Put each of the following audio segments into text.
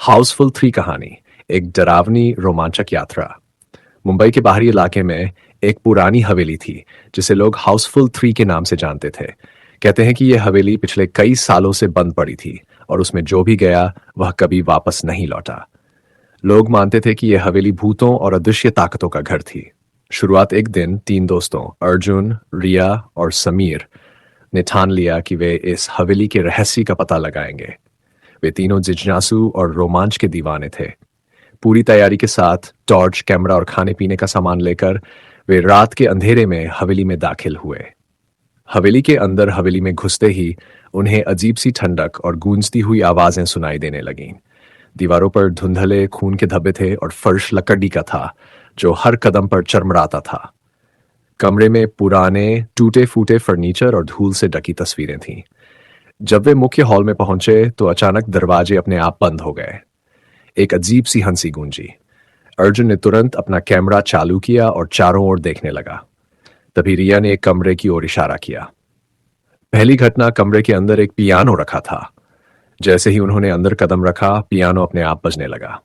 हाउसफुल 3 कहानी। एक डरावनी रोमांचक यात्रा। मुंबई के बाहरी इलाके में एक पुरानी हवेली थी जिसे लोग हाउसफुल 3 के नाम से जानते थे। कहते हैं कि यह हवेली पिछले कई सालों से बंद पड़ी थी और उसमें जो भी गया वह कभी वापस नहीं लौटा। लोग मानते थे कि यह हवेली भूतों और अदृश्य ताकतों का घर थी। शुरुआत एक दिन 3 दोस्तों अर्जुन, रिया और समीर ने ठान लिया कि वे इस हवेली के रहस्य का पता लगाएंगे। वे तीनों जिज्ञासु और रोमांच के दीवाने थे। पूरी तैयारी के साथ टॉर्च, कैमरा और खाने पीने का सामान लेकर वे रात के अंधेरे में हवेली में दाखिल हुए। हवेली के अंदर हवेली में घुसते ही उन्हें अजीब सी ठंडक और गूंजती हुई आवाजें सुनाई देने लगीं। दीवारों पर धुंधले खून के धब्बे थे और फर्श लकड़ी का था जो हर कदम पर चरमराता था। कमरे में पुराने टूटे फूटे फर्नीचर और धूल से ढकी तस्वीरें थीं। जब वे मुख्य हॉल में पहुंचे तो अचानक दरवाजे अपने आप बंद हो गए। एक अजीब सी हंसी गूंजी। अर्जुन ने तुरंत अपना कैमरा चालू किया और चारों ओर देखने लगा। तभी रिया ने एक कमरे की ओर इशारा किया। पहली घटना, कमरे के अंदर एक पियानो रखा था। जैसे ही उन्होंने अंदर कदम रखा, पियानो अपने आप बजने लगा।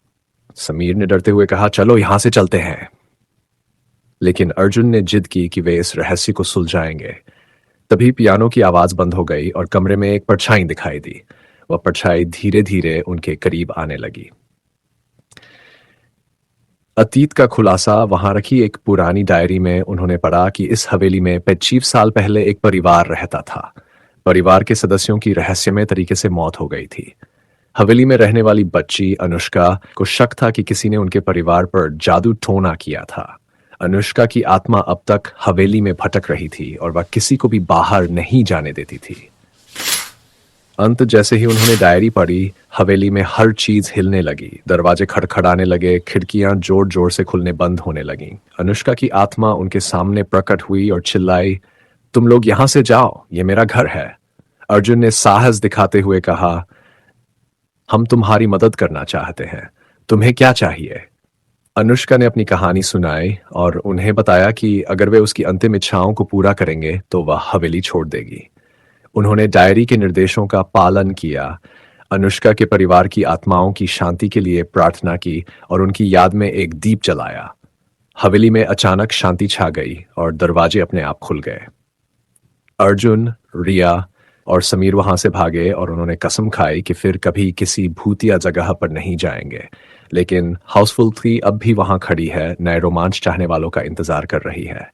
समीर ने डरते हुए कहा, चलो यहां से चलते हैं। लेकिन अर्जुन ने जिद की कि वे इस रहस्य को सुलझाएंगे। तभी पियानो की आवाज बंद हो गई और कमरे में एक परछाई दिखाई दी। वह परछाई धीरे धीरे उनके करीब आने लगी। अतीत का खुलासा। वहां रखी एक पुरानी डायरी में उन्होंने पढ़ा कि इस हवेली में 25 साल पहले एक परिवार रहता था। परिवार के सदस्यों की रहस्यमय तरीके से मौत हो गई थी। हवेली में रहने वाली बच्ची अनुष्का को शक था कि किसी ने उनके परिवार पर जादू टोना किया था। अनुष्का की आत्मा अब तक हवेली में भटक रही थी और वह किसी को भी बाहर नहीं जाने देती थी। अंत जैसे ही उन्होंने डायरी पढ़ी, हवेली में हर चीज हिलने लगी। दरवाजे खड़खड़ाने लगे, खिड़कियां जोर जोर से खुलने बंद होने लगीं। अनुष्का की आत्मा उनके सामने प्रकट हुई और चिल्लाई, तुम लोग यहां से जाओ, ये मेरा घर है। अर्जुन ने साहस दिखाते हुए कहा, हम तुम्हारी मदद करना चाहते हैं, तुम्हें क्या चाहिए? अनुष्का ने अपनी कहानी सुनाई और उन्हें बताया कि अगर वे उसकी अंतिम इच्छाओं को पूरा करेंगे तो वह हवेली छोड़ देगी। उन्होंने डायरी के निर्देशों का पालन किया, अनुष्का के परिवार की आत्माओं की शांति के लिए प्रार्थना की और उनकी याद में एक दीप जलाया। हवेली में अचानक शांति छा गई और दरवाजे अपने आप खुल गए। अर्जुन, रिया और समीर वहां से भागे और उन्होंने कसम खाई कि फिर कभी किसी भूतिया जगह पर नहीं जाएंगे। लेकिन हाउसफुल 3 अब भी वहां खड़ी है, नए रोमांच चाहने वालों का इंतजार कर रही है।